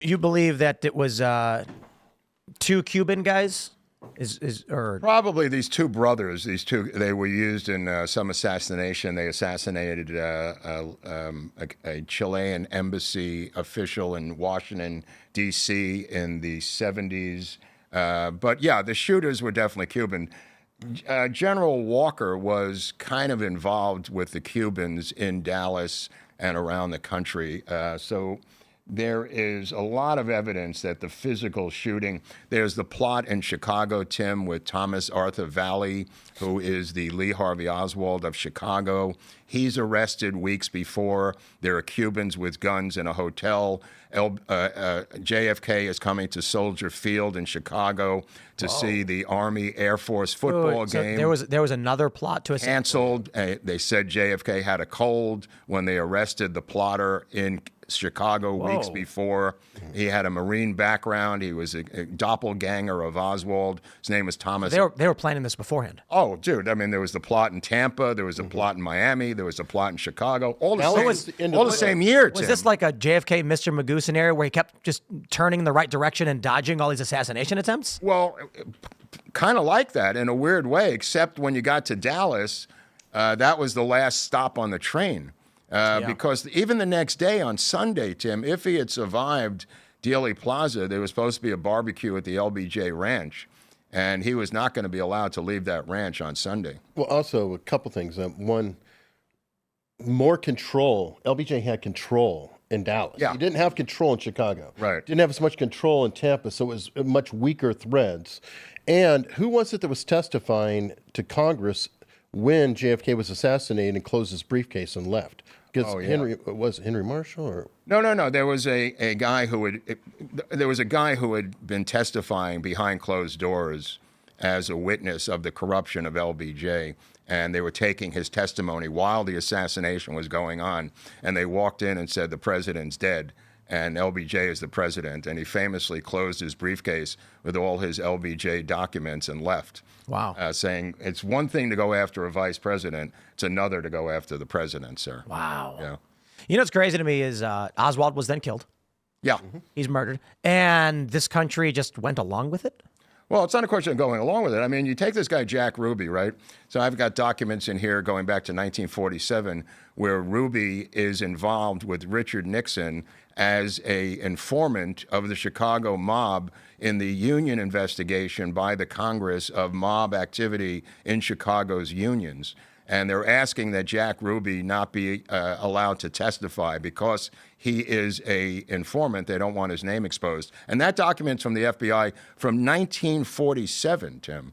You believe that it was two Cuban guys? Or Probably these two brothers. These two, they were used in some assassination. They assassinated a Chilean embassy official in Washington, D.C. in the 70s. But yeah, the shooters were definitely Cuban. General Walker was kind of involved with the Cubans in Dallas and around the country. So there is a lot of evidence that the physical shooting, there's the plot in Chicago, Tim, with Thomas Arthur Valley, who is the Lee Harvey Oswald of Chicago. He's arrested weeks before. There are Cubans with guns in a hotel. JFK is coming to Soldier Field in Chicago to see the Army Air Force football game. There was another plot to Canceled. They said JFK had a cold when they arrested the plotter in Chicago weeks before. He had a Marine background. He was a doppelganger of Oswald. His name was Thomas. They were planning this beforehand. Oh, dude. I mean, there was the plot in Tampa. There was a plot in Miami. There was a plot in Chicago. All the same year, Tim. Was this like a JFK Mr. Magoo scenario where he kept just turning in the right direction and dodging all these assassination attempts? Well, kind of like that in a weird way, except when you got to Dallas, that was the last stop on the train. Because even the next day on Sunday, Tim, if he had survived Dealey Plaza, there was supposed to be a barbecue at the LBJ Ranch, and he was not going to be allowed to leave that ranch on Sunday. Well, also, a couple things. One, more control. LBJ had control in Dallas. Yeah. He didn't have control in Chicago. Right. Didn't have as much control in Tampa, so it was much weaker threads. And who was it that was testifying to Congress when JFK was assassinated and closed his briefcase and left? Because Henry Marshall or No. There was a guy who had been testifying behind closed doors as a witness of the corruption of LBJ, and they were taking his testimony while the assassination was going on, and they walked in and said the president's dead and LBJ is the president, and he famously closed his briefcase with all his LBJ documents and left. Wow. Saying it's one thing to go after a vice president, it's another to go after the president, sir. Wow. Yeah. You know what's crazy to me is Oswald was then killed. Yeah. He's murdered. And this country just went along with it? Well, it's not a question of going along with it. I mean, you take this guy, Jack Ruby, right? So I've got documents in here going back to 1947 where Ruby is involved with Richard Nixon as a informant of the Chicago mob in the union investigation by the Congress of mob activity in Chicago's unions. And they're asking that Jack Ruby not be allowed to testify because he is a informant. They don't want his name exposed. And that document's from the FBI from 1947, Tim.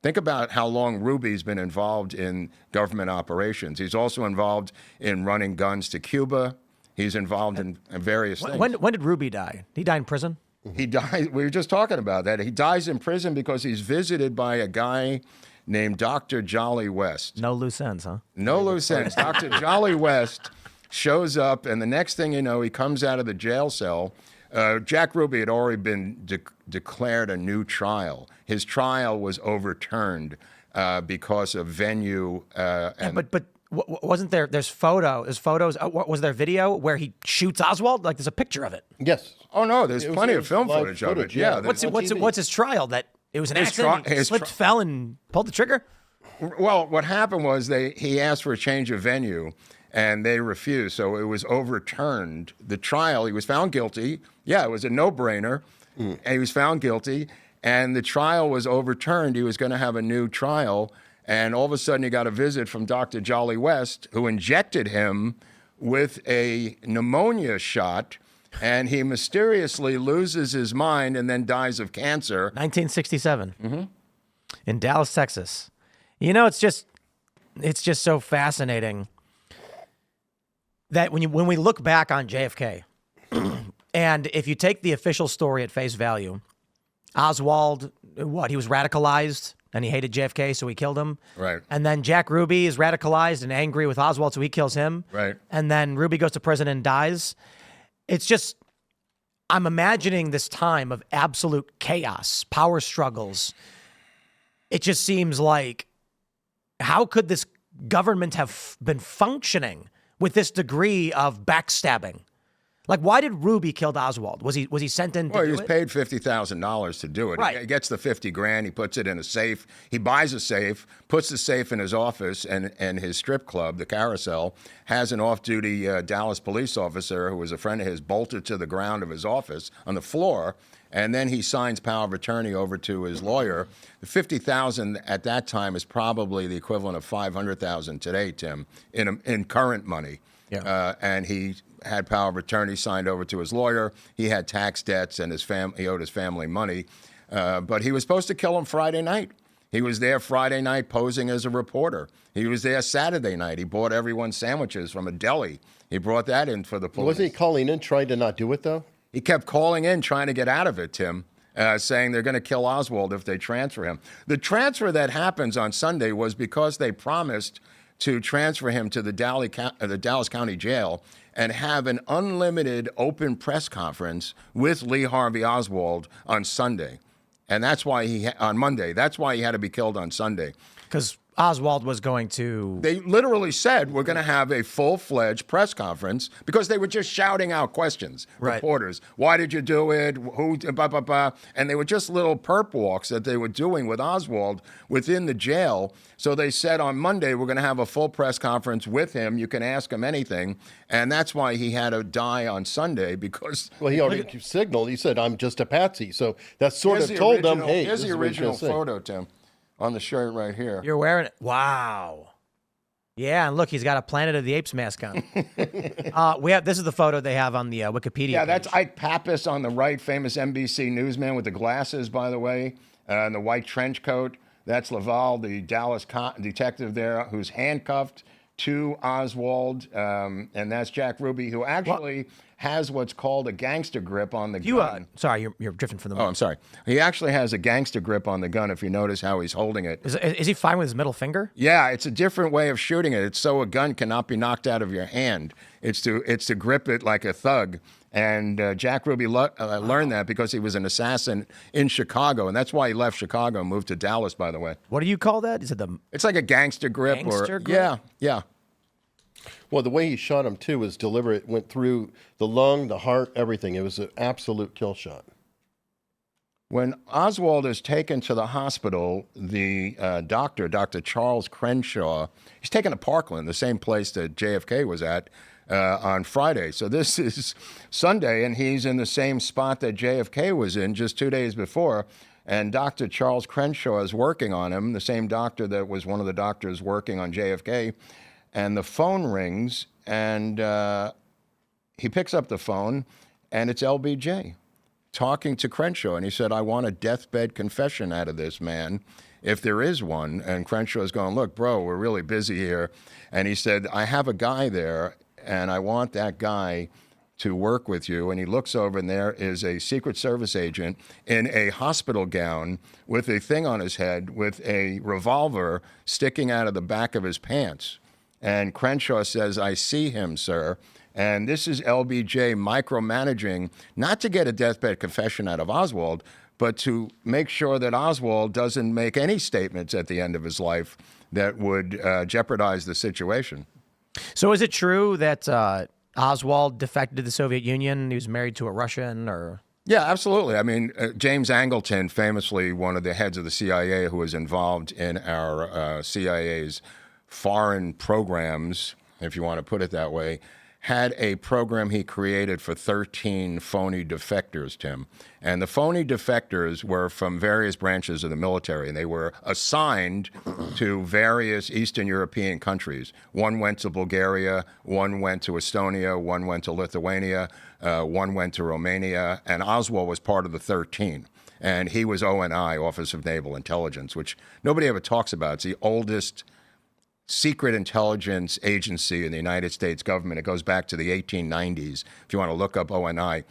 Think about how long Ruby's been involved in government operations. He's also involved in running guns to Cuba. He's involved in various things. When did Ruby die? He died in prison? He died. We were just talking about that. He dies in prison because he's visited by a guy named Dr. Jolly West. No loose ends, huh? No loose ends. Dr. Jolly West shows up, and the next thing you know, he comes out of the jail cell. Jack Ruby had already been declared a new trial. His trial was overturned because of venue. But wasn't there? There's photos. Was there video where he shoots Oswald? Like there's a picture of it. Yes. Oh no, there's plenty of film footage of it. Yeah. What's his trial? That it was an accident. He slipped, fell, and pulled the trigger. Well, what happened was he asked for a change of venue, and they refused. So it was overturned. The trial, he was found guilty. Yeah, it was a no-brainer. And he was found guilty, and the trial was overturned. He was going to have a new trial, and all of a sudden he got a visit from Dr. Jolly West, who injected him with a pneumonia shot, and he mysteriously loses his mind and then dies of cancer. 1967 in Dallas, Texas. You know, it's just so fascinating that when we look back on JFK, and if you take the official story at face value, Oswald, he was radicalized and he hated JFK, so he killed him. Right. And then Jack Ruby is radicalized and angry with Oswald, so he kills him. Right. And then Ruby goes to prison and dies. It's just, I'm imagining this time of absolute chaos, power struggles. It just seems like, how could this government have been functioning with this degree of backstabbing? Like, why did Ruby kill Oswald? Was he sent in to Well, do he was it? paid $50,000 to do it. Right. He gets the 50 grand. He puts it in a safe. He buys a safe, puts the safe in his office, and his strip club, the Carousel, has an off-duty Dallas police officer who was a friend of his bolted to the ground of his office on the floor, and then he signs power of attorney over to his lawyer. The $50,000 at that time is probably the equivalent of $500,000 today, Tim, in current money. Yeah. And he had power of attorney signed over to his lawyer. He had tax debts, and he owed his family money. But he was supposed to kill him Friday night. He was there Friday night posing as a reporter. He was there Saturday night. He bought everyone sandwiches from a deli. He brought that in for the police. Wasn't he calling in trying to not do it, though? He kept calling in trying to get out of it, Tim, saying they're going to kill Oswald if they transfer him. The transfer that happens on Sunday was because they promised to transfer him to the Dallas County Jail and have an unlimited open press conference with Lee Harvey Oswald on Sunday. And that's why on Monday. That's why he had to be killed on Sunday. Because Oswald was going to... They literally said, we're going to have a full-fledged press conference because they were just shouting out questions. Right. Reporters, why did you do it? Who, blah, blah, blah. And they were just little perp walks that they were doing with Oswald within the jail. So they said on Monday, we're going to have a full press conference with him. You can ask him anything. And that's why he had to die on Sunday because... Well, he already signaled. He said, I'm just a patsy. So that sort of told them, hey, here's this the is what he's gonna original say. photo, Tim, on the shirt right here. You're wearing it. Wow. Yeah, and look, he's got a Planet of the Apes mask on. This is the photo they have on the Wikipedia. Yeah, page. that's Ike Pappas on the right, famous NBC newsman with the glasses, by the way, and the white trench coat. That's Laval, the Dallas detective there, who's handcuffed to Oswald, and that's Jack Ruby, who actually has what's called a gangster grip on the gun. Sorry, you're drifting from the. Oh, I'm sorry. He actually has a gangster grip on the gun. If you notice how he's holding it. Is he fine with his middle finger? Yeah, it's a different way of shooting it. It's so a gun cannot be knocked out of your hand. It's to grip it like a thug. And Jack Ruby learned that because he was an assassin in Chicago, and that's why he left Chicago and moved to Dallas. By the way, What do you call that? Is it the? it's like a gangster grip. Gangster grip? Yeah. Well, the way he shot him, too, was deliberate. Went through the lung, the heart, everything. It was an absolute kill shot. When Oswald is taken to the hospital, the doctor, Dr. Charles Crenshaw, he's taken to Parkland, the same place that JFK was at on Friday. So this is Sunday, and he's in the same spot that JFK was in just 2 days before. And Dr. Charles Crenshaw is working on him, the same doctor that was one of the doctors working on JFK. And the phone rings, and he picks up the phone, and it's LBJ talking to Crenshaw. And he said, I want a deathbed confession out of this man, if there is one. And Crenshaw's going, look, bro, we're really busy here. And he said, I have a guy there, and I want that guy to work with you. And he looks over, and there is a Secret Service agent in a hospital gown with a thing on his head with a revolver sticking out of the back of his pants. And Crenshaw says, I see him, sir. And this is LBJ micromanaging, not to get a deathbed confession out of Oswald, but to make sure that Oswald doesn't make any statements at the end of his life that would jeopardize the situation. So is it true that Oswald defected to the Soviet Union? He was married to a Russian, or? Yeah, absolutely. I mean, James Angleton, famously one of the heads of the CIA who was involved in our CIA's foreign programs, if you want to put it that way, had a program he created for 13 phony defectors, Tim. And the phony defectors were from various branches of the military, and they were assigned to various Eastern European countries. One went to Bulgaria, one went to Estonia, one went to Lithuania, one went to Romania, and Oswald was part of the 13. And he was ONI, Office of Naval Intelligence, which nobody ever talks about. It's the oldest secret intelligence agency in the United States government. It goes back to the 1890s, if you want to look up ONI.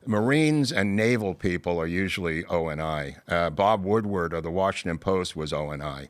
Marines and naval people are usually ONI. Bob Woodward of the Washington Post was ONI.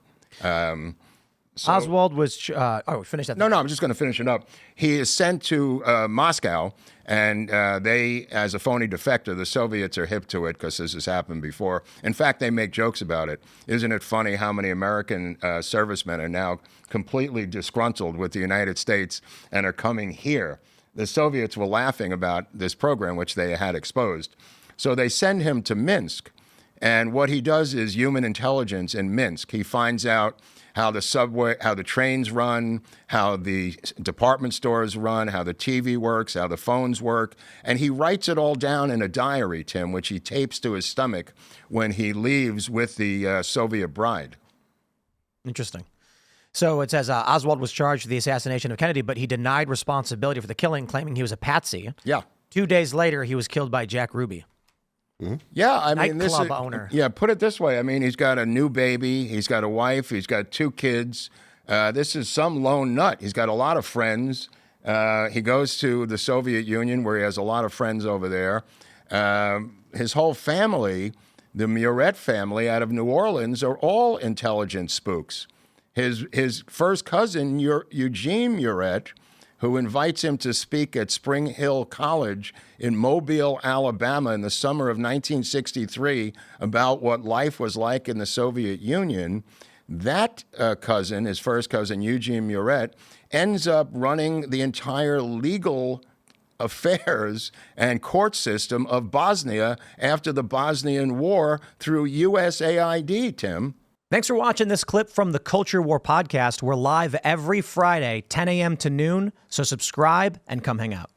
Oswald was... finish that. No, I'm just going to finish it up. He is sent to Moscow, and they, as a phony defector, the Soviets are hip to it because this has happened before. In fact, they make jokes about it. Isn't it funny how many American servicemen are now completely disgruntled with the United States and are coming here the Soviets were laughing about this program, which they had exposed. So they send him to Minsk. And what he does is human intelligence in Minsk. He finds out how the subway, how the trains run, how the department stores run, how the TV works, how the phones work. And he writes it all down in a diary, Tim, which he tapes to his stomach when he leaves with the Soviet bride. Interesting. So it says Oswald was charged with the assassination of Kennedy, but he denied responsibility for the killing, claiming he was a patsy. Yeah. 2 days later, he was killed by Jack Ruby. Yeah, I mean, this is, Nightclub owner. Yeah, put it this way. I mean, he's got a new baby. He's got a wife. He's got 2 kids. This is some lone nut. He's got a lot of friends. He goes to the Soviet Union where he has a lot of friends over there. His whole family, the Muret family out of New Orleans, are all intelligence spooks. His first cousin, Eugene Muret, who invites him to speak at Spring Hill College in Mobile, Alabama in the summer of 1963 about what life was like in the Soviet Union, that cousin, his first cousin, Eugene Muret, ends up running the entire legal affairs and court system of Bosnia after the Bosnian War through USAID, Tim. Thanks for watching this clip from the Culture War podcast. We're live every Friday, 10 a.m. to noon, so subscribe and come hang out.